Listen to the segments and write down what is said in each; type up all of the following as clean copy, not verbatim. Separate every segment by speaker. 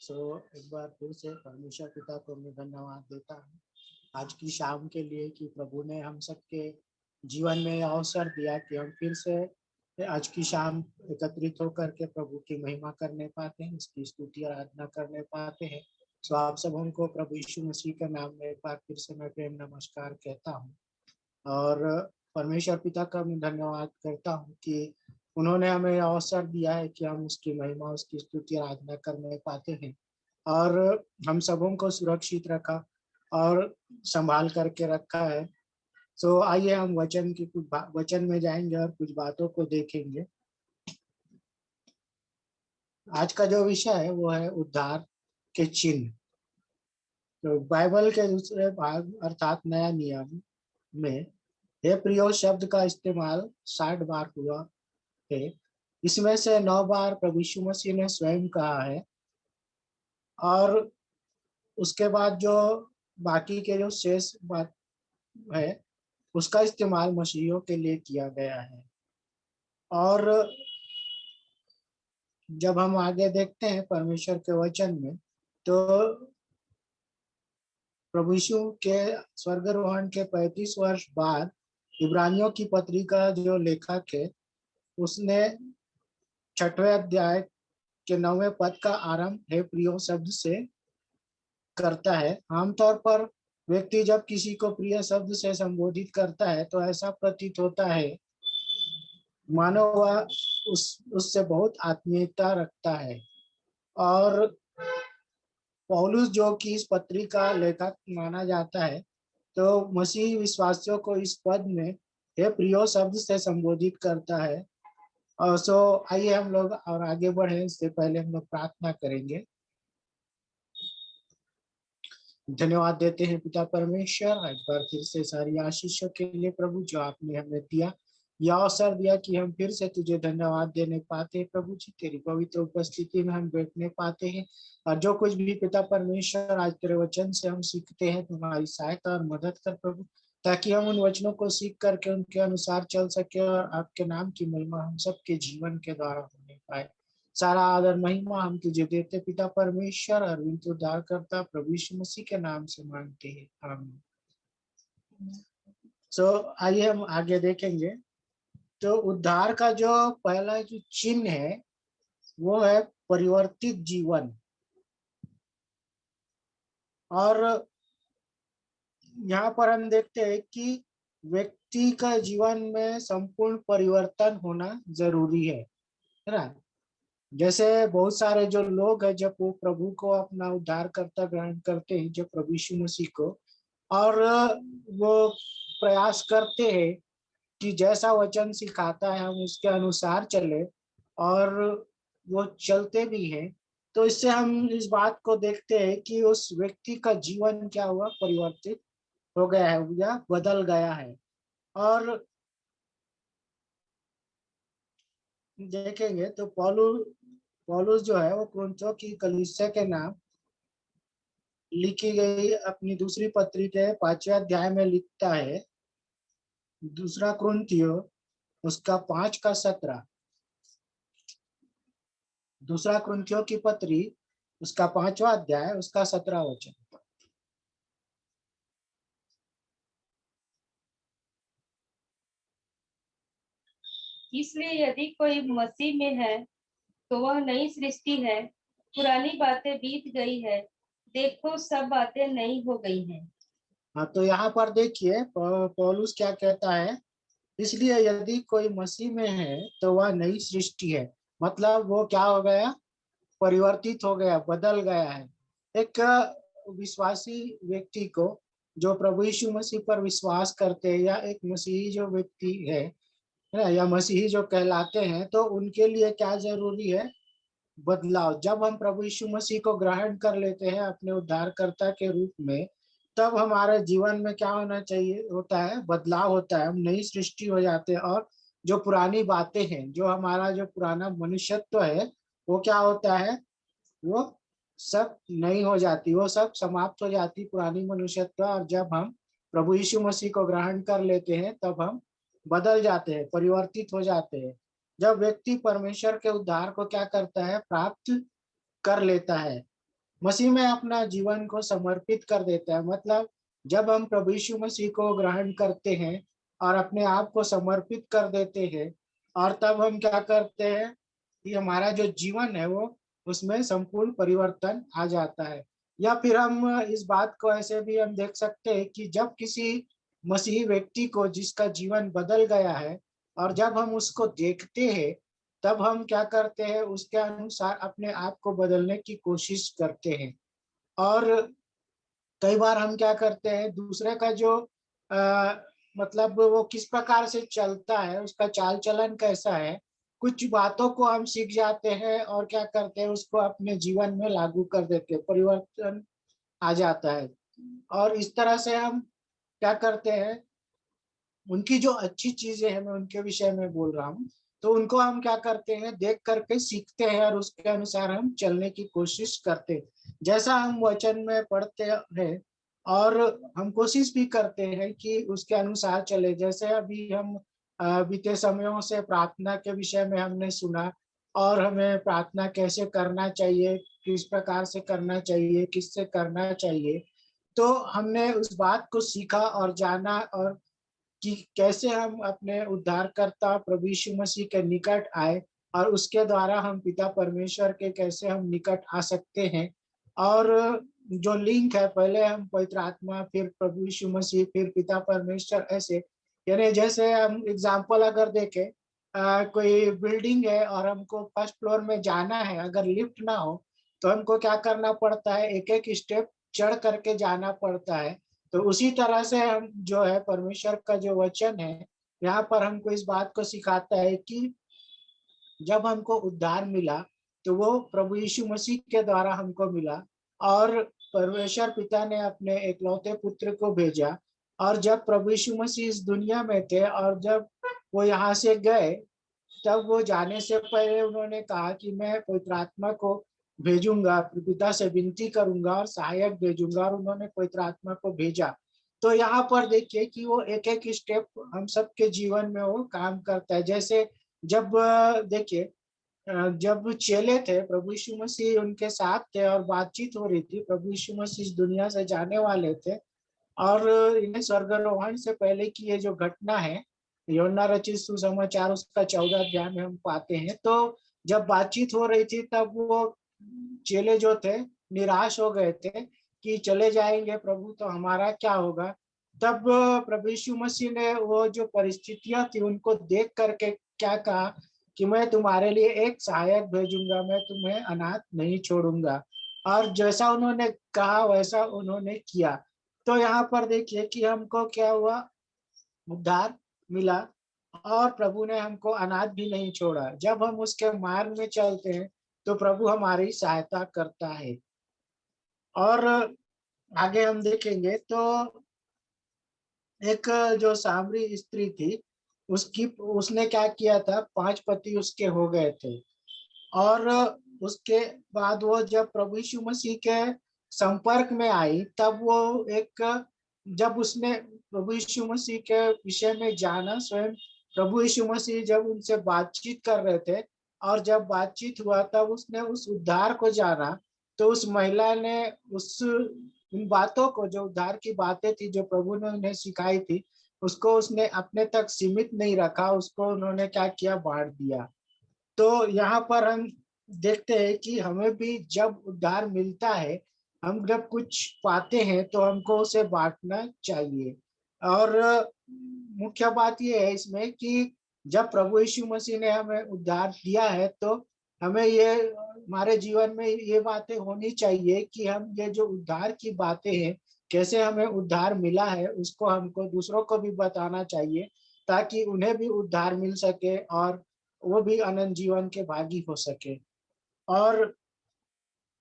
Speaker 1: एक बार फिर से परमेश्वर पिता को मैं धन्यवाद देता हूँ आज की शाम के लिए कि प्रभु ने हम सबके जीवन में अवसर दिया कि हम फिर से आज की शाम एकत्रित होकर के प्रभु की महिमा करने पाते हैं, उसकी स्तुति आराधना करने पाते हैं। आप सब हमको प्रभु यीशु मसीह के नाम में एक बार फिर से मैं प्रेम नमस्कार कहता हूँ और परमेश्वर पिता का मैं धन्यवाद करता हूँ कि उन्होंने हमें अवसर दिया है कि हम उसकी महिमा उसकी स्तुति आराधना करने पाते हैं और हम सबों को सुरक्षित रखा और संभाल करके रखा है। आइए हम वचन की कुछ वचन में जाएंगे और कुछ बातों को देखेंगे। आज का जो विषय है वो है उद्धार के चिन्ह। तो बाइबल के दूसरे भाग अर्थात नया नियम में हे प्रियो शब्द का इस्तेमाल 60 बार हुआ है। इसमें से 9 बार प्रभु यीशु मसीह ने स्वयं कहा है और उसके बाद जो बाकी के जो शेष बात है उसका इस्तेमाल मसीहियों के लिए किया गया है। और जब हम आगे देखते हैं परमेश्वर के वचन में तो प्रभु यीशु के स्वर्गारोहण के 35 वर्ष बाद इब्रानियों की पत्री का जो लेखक है उसने 6वें अध्याय के 9वें पद का आरंभ हे प्रियो शब्द से करता है। आमतौर पर व्यक्ति जब किसी को प्रिय शब्द से संबोधित करता है तो ऐसा प्रतीत होता है मानो वह उससे बहुत आत्मीयता रखता है। और पौलुस जो कि इस पत्री का लेखक माना जाता है तो मसीही विश्वासियों को इस पद में हे प्रियो शब्द से संबोधित करता है। और आइए हम लोग और आगे बढ़े इससे पहले हम लोग प्रार्थना करेंगे। धन्यवाद देते हैं पिता परमेश्वर एक बार फिर से सारी आशीषों के लिए प्रभु जो आपने हमें दिया, यह अवसर दिया कि हम फिर से तुझे धन्यवाद देने पाते हैं प्रभु जी। तेरी पवित्र उपस्थिति में हम बैठने पाते हैं और जो कुछ भी पिता परमेश्वर आज तेरे वचन से हम सीखते हैं तुम्हारी सहायता और मदद कर प्रभु, ताकि हम उन वचनों को सीख करके उनके अनुसार चल सके और आपके नाम की महिमा हम सबके जीवन के द्वारा होने पाए। सारा आदर महिमा हम तुझे देते पिता परमेश्वर और उद्धार करता प्रभु यीशु मसीह के नाम से मांगते हैं, आमीन। आइए हम आगे देखेंगे। तो उद्धार का जो पहला जो चिन्ह है वो है परिवर्तित जीवन। और यहाँ पर हम देखते हैं कि व्यक्ति का जीवन में संपूर्ण परिवर्तन होना जरूरी है ना। जैसे बहुत सारे जो लोग हैं जब वो प्रभु को अपना उद्धारकर्ता ग्रहण करते हैं, जब प्रभु यीशु मसीह को, और वो प्रयास करते हैं कि जैसा वचन सिखाता है हम उसके अनुसार चले और वो चलते भी हैं, तो इससे हम इस बात को देखते हैं कि उस व्यक्ति का जीवन क्या हुआ, परिवर्तित हो गया है या बदल गया है। और देखेंगे तो पौलुस जो है वो कुरिन्थियों की कलीसिया के नाम लिखी गई अपनी दूसरी पत्री के 5वें अध्याय में लिखता है, दूसरा कुरिन्थियों उसका 5:17, दूसरा कुरिन्थियों की पत्री उसका 5वां अध्याय उसका 17 वचन।
Speaker 2: इसलिए यदि कोई मसीह में है तो वह नई सृष्टि है, पुरानी बातें बीत गई है, देखो सब बातें नई हो गई हैं।
Speaker 1: हाँ, तो यहाँ पर देखिए पौलुस क्या कहता है, इसलिए यदि कोई मसीह में है तो वह नई सृष्टि है। मतलब वो क्या हो गया, परिवर्तित हो गया, बदल गया है। एक विश्वासी व्यक्ति को जो प्रभु यीशु मसीह पर विश्वास करते हैं या एक मसीही जो व्यक्ति है ना, या मसीही जो कहलाते हैं, तो उनके लिए क्या जरूरी है, बदलाव। जब हम प्रभु यीशु मसीह को ग्रहण कर लेते हैं अपने उद्धारकर्ता के रूप में, तब हमारे जीवन में क्या होना चाहिए, होता है बदलाव होता है, हम नई सृष्टि हो जाते हैं। और जो पुरानी बातें हैं, जो हमारा जो पुराना मनुष्यत्व है वो क्या होता है, वो सब नई हो जाती, वो सब समाप्त हो जाती पुरानी मनुष्यत्व। और जब हम प्रभु यीशु मसीह को ग्रहण कर लेते हैं तब हम बदल जाते हैं, परिवर्तित हो जाते हैं। जब व्यक्ति परमेश्वर के उद्धार को क्या करता है, प्राप्त कर लेता है, मसीह में अपना जीवन को समर्पित कर देता है। मतलब जब हम प्रभु यीशु मसीह को ग्रहण करते हैं और अपने आप को समर्पित कर देते हैं, और तब हम क्या करते हैं कि हमारा जो जीवन है वो उसमें संपूर्ण परिवर्तन आ जाता है। या फिर हम इस बात को ऐसे भी हम देख सकते हैं कि जब किसी मसीही व्यक्ति को जिसका जीवन बदल गया है और जब हम उसको देखते हैं, तब हम क्या करते हैं, उसके अनुसार अपने आप को बदलने की कोशिश करते हैं। और कई बार हम क्या करते हैं, दूसरे का जो आ, मतलब वो किस प्रकार से चलता है, उसका चाल चलन कैसा है, कुछ बातों को हम सीख जाते हैं और क्या करते हैं, उसको अपने जीवन में लागू कर देते हैं, परिवर्तन आ जाता है। और इस तरह से हम क्या करते हैं, उनकी जो अच्छी चीजें हैं, मैं उनके विषय में बोल रहा हूँ, तो उनको हम क्या करते हैं, देख करके सीखते हैं और उसके अनुसार हम चलने की कोशिश करते हैं। जैसा हम वचन में पढ़ते हैं और हम कोशिश भी करते हैं कि उसके अनुसार चले। जैसे अभी हम बीते समयों से प्रार्थना के विषय में हमने सुना, और हमें प्रार्थना कैसे करना चाहिए, किस प्रकार से करना चाहिए, किससे करना चाहिए। तो हमने उस बात को सीखा और जाना, और कि कैसे हम अपने उद्धारकर्ता प्रभु यीशु मसीह के निकट आए और उसके द्वारा हम पिता परमेश्वर के कैसे हम निकट आ सकते हैं। और जो लिंक है, पहले हम पवित्र आत्मा, फिर प्रभु यीशु मसीह, फिर पिता परमेश्वर, ऐसे यानी जैसे हम एग्जाम्पल अगर देखें, कोई बिल्डिंग है और हमको फर्स्ट फ्लोर में जाना है, अगर लिफ्ट ना हो तो हमको क्या करना पड़ता है, एक एक स्टेप चढ़ करके जाना पड़ता है। तो उसी तरह से हम जो है, परमेश्वर का जो वचन है यहाँ पर हमको इस बात को सिखाता है कि जब हमको उद्धार मिला तो वो प्रभु यीशु मसीह के द्वारा हमको मिला, और परमेश्वर पिता ने अपने एकलौते पुत्र को भेजा। और जब प्रभु यीशु मसीह इस दुनिया में थे और जब वो यहाँ से गए, तब वो जाने से पहले उन्होंने कहा कि मैं पवित्र आत्मा को भेजूंगा, पिता से विनती करूंगा और सहायक भेजूंगा, और उन्होंने पवित्र आत्मा को भेजा। तो यहाँ पर देखिए कि वो एक एक स्टेप हम सबके जीवन में वो काम करता है। जैसे जब देखिए, जब चेले थे, प्रभु यीशु मसीह उनके साथ थे और बातचीत हो रही थी, प्रभु यीशु मसीह इस दुनिया से जाने वाले थे, और इन्हें स्वर्गारोहण से पहले की ये जो घटना है, यूहन्ना रचित सुसमाचार उसका 14 अध्याय में हम पाते हैं। तो जब बातचीत हो रही थी, तब वो चेले जो थे निराश हो गए थे कि चले जाएंगे प्रभु तो हमारा क्या होगा। तब प्रभु यीशु मसीह ने वो जो परिस्थितियां थी उनको देख करके क्या कहा कि मैं तुम्हारे लिए एक सहायक भेजूंगा, मैं तुम्हें अनाथ नहीं छोड़ूंगा। और जैसा उन्होंने कहा वैसा उन्होंने किया। तो यहाँ पर देखिए कि हमको क्या हुआ, उद्धार मिला, और प्रभु ने हमको अनाथ भी नहीं छोड़ा। जब हम उसके मार्ग में चलते हैं तो प्रभु हमारी सहायता करता है। और आगे हम देखेंगे तो एक जो सामरी स्त्री थी, उसकी उसने क्या किया था, 5 पति उसके हो गए थे। और उसके बाद वो जब प्रभु यीशु मसीह के संपर्क में आई, तब वो एक, जब उसने प्रभु यीशु मसीह के विषय में जाना, स्वयं प्रभु यीशु मसीह जब उनसे बातचीत कर रहे थे और जब बातचीत हुआ, तब उसने उस उद्धार को जाना। तो उस महिला ने उस उन बातों को, जो उद्धार की बातें थी जो प्रभु ने उन्हें सिखाई थी, उसको उसने अपने तक सीमित नहीं रखा, उसको उन्होंने क्या किया, बांट दिया। तो यहाँ पर हम देखते हैं कि हमें भी जब उद्धार मिलता है, हम जब कुछ पाते हैं तो हमको उसे बांटना चाहिए। और मुख्य बात यह है इसमें कि जब प्रभु यीशु मसीह ने हमें उद्धार दिया है, तो हमें ये, हमारे जीवन में ये बातें होनी चाहिए कि हम ये जो उद्धार की बातें हैं, कैसे हमें उद्धार मिला है, उसको हमको दूसरों को भी बताना चाहिए, ताकि उन्हें भी उद्धार मिल सके और वो भी अनंत जीवन के भागी हो सके। और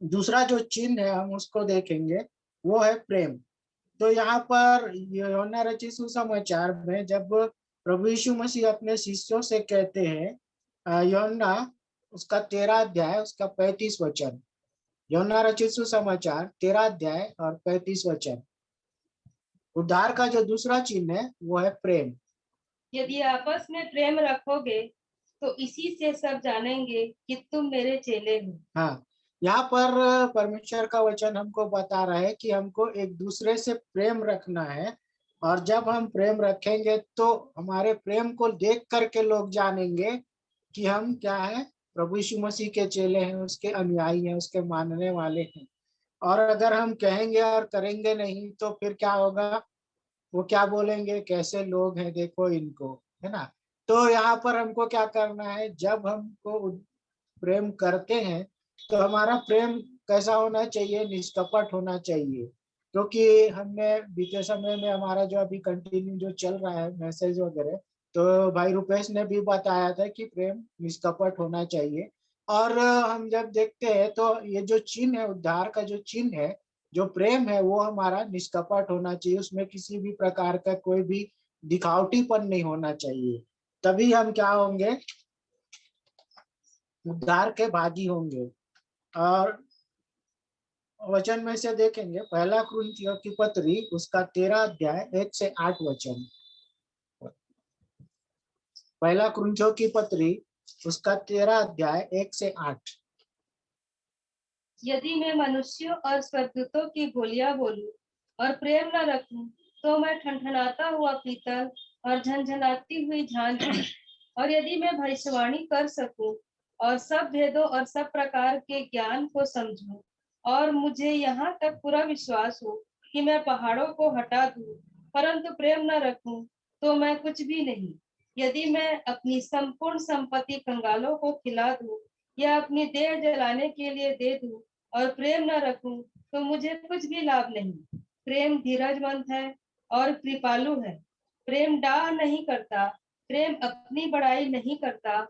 Speaker 1: दूसरा जो चिन्ह है हम उसको देखेंगे, वो है प्रेम। तो यहाँ पर यूहन्ना रचित सुसमाचार में जब प्रभु यीशु मसीह अपने शिष्यों से कहते हैं, यूहन्ना उसका 13 अध्याय उसका 35 वचन, यूहन्ना रचित सुसमाचार 13 अध्याय और 35 वचन, उद्धार का जो दूसरा चिन्ह है वो है प्रेम।
Speaker 2: यदि आपस में प्रेम रखोगे तो इसी से सब जानेंगे कि तुम मेरे चेले हो।
Speaker 1: हाँ, यहाँ पर परमेश्वर का वचन हमको बता रहा है कि हमको एक दूसरे से प्रेम रखना है, और जब हम प्रेम रखेंगे तो हमारे प्रेम को देख करके लोग जानेंगे कि हम क्या है, प्रभु यीशु मसीह के चेले हैं, उसके अनुयायी हैं, उसके मानने वाले हैं। और अगर हम कहेंगे और करेंगे नहीं तो फिर क्या होगा, वो क्या बोलेंगे, कैसे लोग हैं देखो इनको, है ना। तो यहाँ पर हमको क्या करना है, जब हमको प्रेम करते हैं तो हमारा प्रेम कैसा होना चाहिए, निष्कपट होना चाहिए। क्योंकि हमने बीते समय में हमारा जो अभी कंटिन्यू जो चल रहा है मैसेज वगैरह, तो भाई रुपेश ने भी बताया था कि प्रेम निष्कपट होना चाहिए। और हम जब देखते हैं तो ये जो चिन्ह है, उद्धार का जो चिन्ह है, जो प्रेम है, वो हमारा निष्कपट होना चाहिए। उसमें किसी भी प्रकार का कोई भी दिखावटीपन नहीं होना चाहिए। तभी हम क्या होंगे, उद्धार के भागी होंगे। और वचन में से देखेंगे, पहला कुरिन्थियों की पत्री उसका 13 अध्याय 1 से 8 वचन। पहला कुरिन्थियों की पत्री उसका 13 अध्याय 1 से 8।
Speaker 2: यदि मैं मनुष्यों और स्वर्गदूतों की बोलियां बोलूं और प्रेम न रखूं, तो मैं ठनठनाता हुआ पीतल और झनझनाती हुई झांझ हूं। और यदि मैं भविष्यवाणी कर सकूं और सब भेदों और सब प्रकार के ज्ञान को समझूं, और मुझे यहाँ तक पूरा विश्वास हो कि मैं पहाड़ों को हटा दूं, परंतु प्रेम न रखूं, तो मैं कुछ भी नहीं। यदि मैं अपनी संपूर्ण संपत्ति कंगालों को खिला दूं या अपनी देह जलाने के लिए दे दूं और प्रेम न रखूं, तो मुझे कुछ भी लाभ नहीं। प्रेम धीरजमंद है और कृपालु है। प्रेम डाह नहीं करता, प्रेम अपनी बड़ाई नहीं करता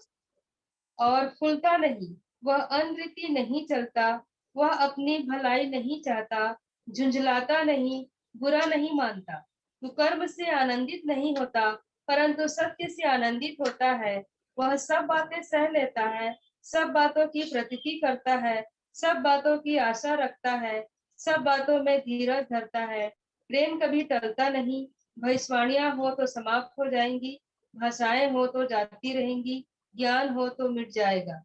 Speaker 2: और फुलता नहीं। वह अनरीति नहीं चलता, वह अपनी भलाई नहीं चाहता, झुंझलाता नहीं, बुरा नहीं मानता, कुकर्म से आनंदित नहीं होता, परंतु सत्य से आनंदित होता है। वह सब बातें सह लेता है, सब बातों की प्रतीति करता है, सब बातों की आशा रखता है, सब बातों में धीरज धरता है। प्रेम कभी टलता नहीं। भविष्यवाणियां हो तो समाप्त हो जाएंगी, भाषाएं हो तो जाती रहेंगी, ज्ञान हो तो मिट जाएगा।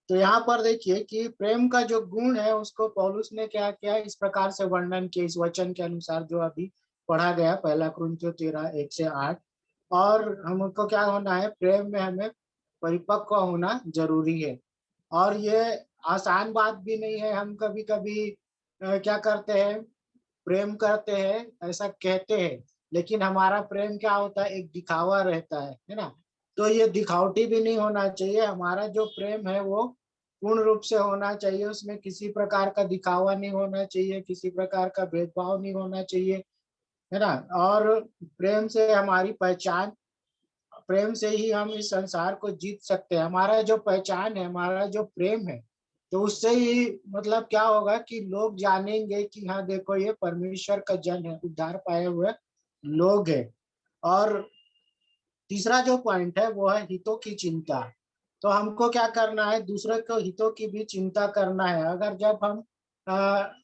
Speaker 1: तो यहाँ पर देखिए कि प्रेम का जो गुण है उसको पौलुस ने क्या किया, इस प्रकार से वर्णन किया इस वचन के अनुसार जो अभी पढ़ा गया, पहला कुरिन्थियों 13 1 से 8। और हमको क्या होना है, प्रेम में हमें परिपक्व होना जरूरी है। और ये आसान बात भी नहीं है। हम कभी कभी क्या करते हैं, प्रेम करते हैं ऐसा कहते हैं, लेकिन हमारा प्रेम क्या होता है, एक दिखावा रहता है ना। तो ये दिखावटी भी नहीं होना चाहिए। हमारा जो प्रेम है वो पूर्ण रूप से होना चाहिए, उसमें किसी प्रकार का दिखावा नहीं होना चाहिए, किसी प्रकार का भेदभाव नहीं होना चाहिए, है ना। और प्रेम से हमारी पहचान, प्रेम से ही हम इस संसार को जीत सकते हैं। हमारा जो पहचान है, हमारा जो प्रेम है, तो उससे ही मतलब क्या होगा कि लोग जानेंगे कि हाँ देखो ये परमेश्वर का जन है, उद्धार पाए हुए लोग हैं। और तीसरा जो पॉइंट है वो है हितों की चिंता। तो हमको क्या करना है, दूसरे को हितों की भी चिंता करना है। अगर जब हम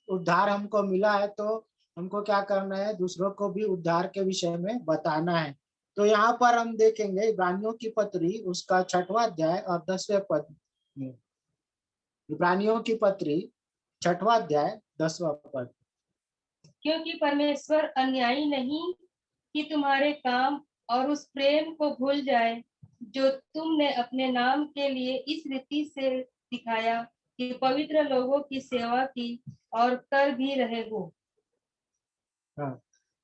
Speaker 1: उद्धार हमको मिला है तो हमको क्या करना है, दूसरों को भी उद्धार के विषय में बताना है। तो यहाँ पर हम देखेंगे इब्रानियों की पत्री उसका 6वां अध्याय और 10वें पद में। इब्रानियों की पत्री 6वां अध्याय 10वां पद।
Speaker 2: क्योंकि परमेश्वर अन्यायी नहीं कि तुम्हारे काम और उस प्रेम को भूल जाए जो तुमने अपने नाम के लिए इस रीति से दिखाया कि पवित्र लोगों की सेवा की और कर भी रहे हो।
Speaker 1: हाँ,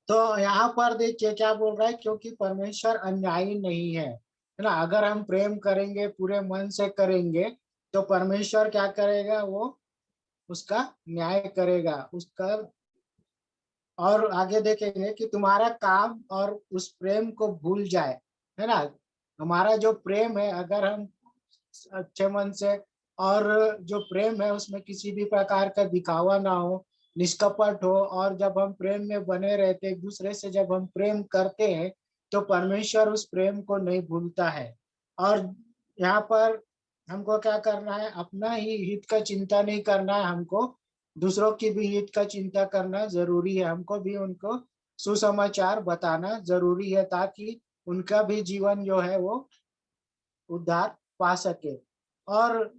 Speaker 1: तो यहाँ पर देखिए क्या बोल रहा है, क्योंकि परमेश्वर अन्यायी नहीं है ना। अगर हम प्रेम करेंगे, पूरे मन से करेंगे, तो परमेश्वर क्या करेगा, वो उसका न्याय करेगा उसका। और आगे देखेंगे कि तुम्हारा काम और उस प्रेम को भूल जाए, है ना। हमारा जो प्रेम है, अगर हम अच्छे मन से, और जो प्रेम है उसमें किसी भी प्रकार का दिखावा ना हो, निष्कपट हो, और जब हम प्रेम में बने रहते एक दूसरे से, जब हम प्रेम करते हैं तो परमेश्वर उस प्रेम को नहीं भूलता है। और यहाँ पर हमको क्या करना है, अपना ही हित का चिंता नहीं करना है, हमको दूसरों की भी हित का चिंता करना जरूरी है। हमको भी उनको सुसमाचार बताना जरूरी है, ताकि उनका भी जीवन जो है वो उद्धार पा सके। और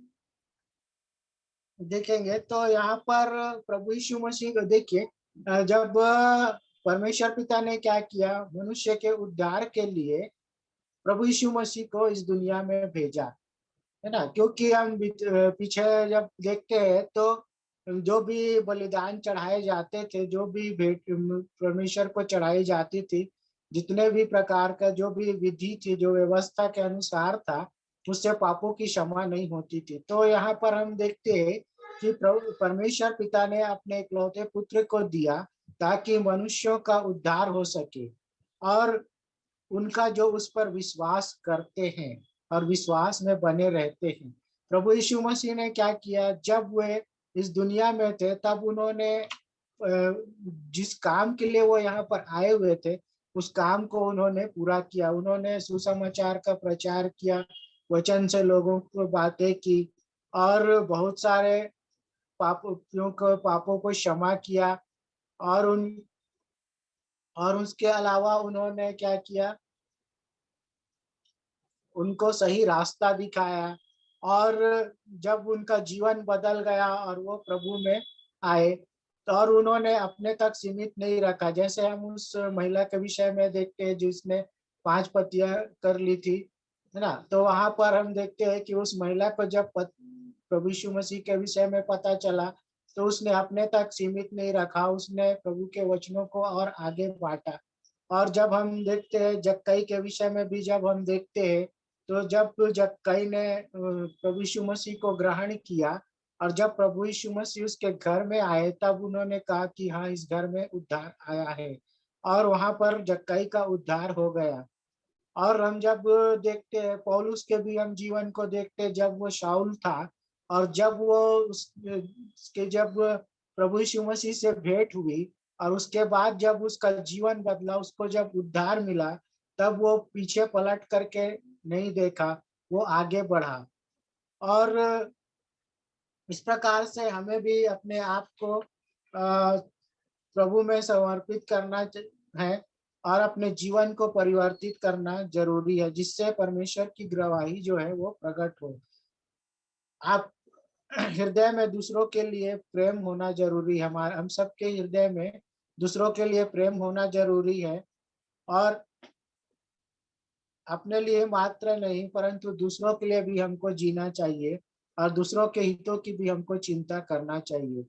Speaker 1: देखेंगे तो यहाँ पर प्रभु यीशु मसीह को देखिए, जब परमेश्वर पिता ने क्या किया, मनुष्य के उद्धार के लिए प्रभु यीशु मसीह को इस दुनिया में भेजा, है ना। क्योंकि हम पीछे जब देखते हैं तो जो भी बलिदान चढ़ाए जाते थे, जो भी भेंट परमेश्वर को चढ़ाई जाती थी, जितने भी प्रकार का जो भी विधि थी, जो व्यवस्था के अनुसार था, उससे पापों की क्षमा नहीं होती थी। तो यहाँ पर हम देखते हैं कि प्रभु परमेश्वर पिता ने अपने इकलौते पुत्र को दिया ताकि मनुष्यों का उद्धार हो सके, और उनका जो उस पर विश्वास करते हैं और विश्वास में बने रहते हैं। प्रभु यीशु मसीह ने क्या किया, जब वे इस दुनिया में थे तब उन्होंने जिस काम के लिए वो यहाँ पर आए हुए थे, उस काम को उन्होंने पूरा किया। उन्होंने सुसमाचार का प्रचार किया, वचन से लोगों को बातें की, और बहुत सारे पापों को क्षमा किया, और उसके अलावा उन्होंने क्या किया, उनको सही रास्ता दिखाया। और जब उनका जीवन बदल गया और वो प्रभु में आए, तो और उन्होंने अपने तक सीमित नहीं रखा। जैसे हम उस महिला के विषय में देखते हैं जिसने 5 पतियां कर ली थी, है ना। तो वहां पर हम देखते हैं कि उस महिला को जब प्रभु यीशु मसीह के विषय में पता चला, तो उसने अपने तक सीमित नहीं रखा, उसने प्रभु के वचनों को और आगे बांटा। और जब हम देखते हैं जक्कई के विषय में भी, जब हम देखते हैं तो जब जक्कई ने प्रभु यीशु मसीह को ग्रहण किया, और जब प्रभु यीशु मसीह उसके घर में आए, तब उन्होंने कहा कि हाँ, इस घर में उद्धार आया है, और वहां पर जक्कई का उद्धार हो गया। और हम जब देखते हैं पौलुस के भी हम जीवन को देखते हैं, जब वो शाऊल था, और जब वो उसके जब प्रभु यीशु मसीह से भेंट हुई, और उसके बाद जब उसका जीवन बदला, उसको जब उद्धार मिला, तब वो पीछे पलट करके नहीं देखा, वो आगे बढ़ा। और इस प्रकार से हमें भी अपने आप को प्रभु में समर्पित करना है, और अपने जीवन को परिवर्तित करना जरूरी है, जिससे परमेश्वर की गवाही जो है वो प्रकट हो। आप हृदय में दूसरों के लिए प्रेम होना जरूरी है। हमारे हम सबके हृदय में दूसरों के लिए प्रेम होना जरूरी है, और अपने लिए मात्र नहीं परंतु दूसरों के लिए भी हमको जीना चाहिए, और दूसरों के हितों की भी हमको चिंता करना चाहिए।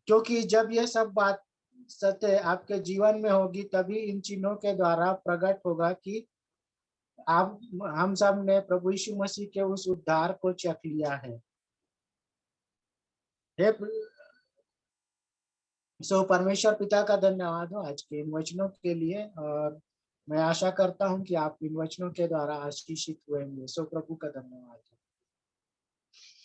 Speaker 1: क्योंकि जब ये सब बात सत्य आपके जीवन में होगी, तभी इन चिन्हों के द्वारा प्रकट होगा कि आप हम सब ने प्रभु यीशु मसीह के उस उद्धार को चख लिया है। हे सो परमेश्वर पिता का धन्यवाद हो आज के इन वचनों के लिए, और मैं आशा करता हूं कि आप इन वचनों के द्वारा आशीषित हुए होंगे। सो प्रभु का धन्यवाद।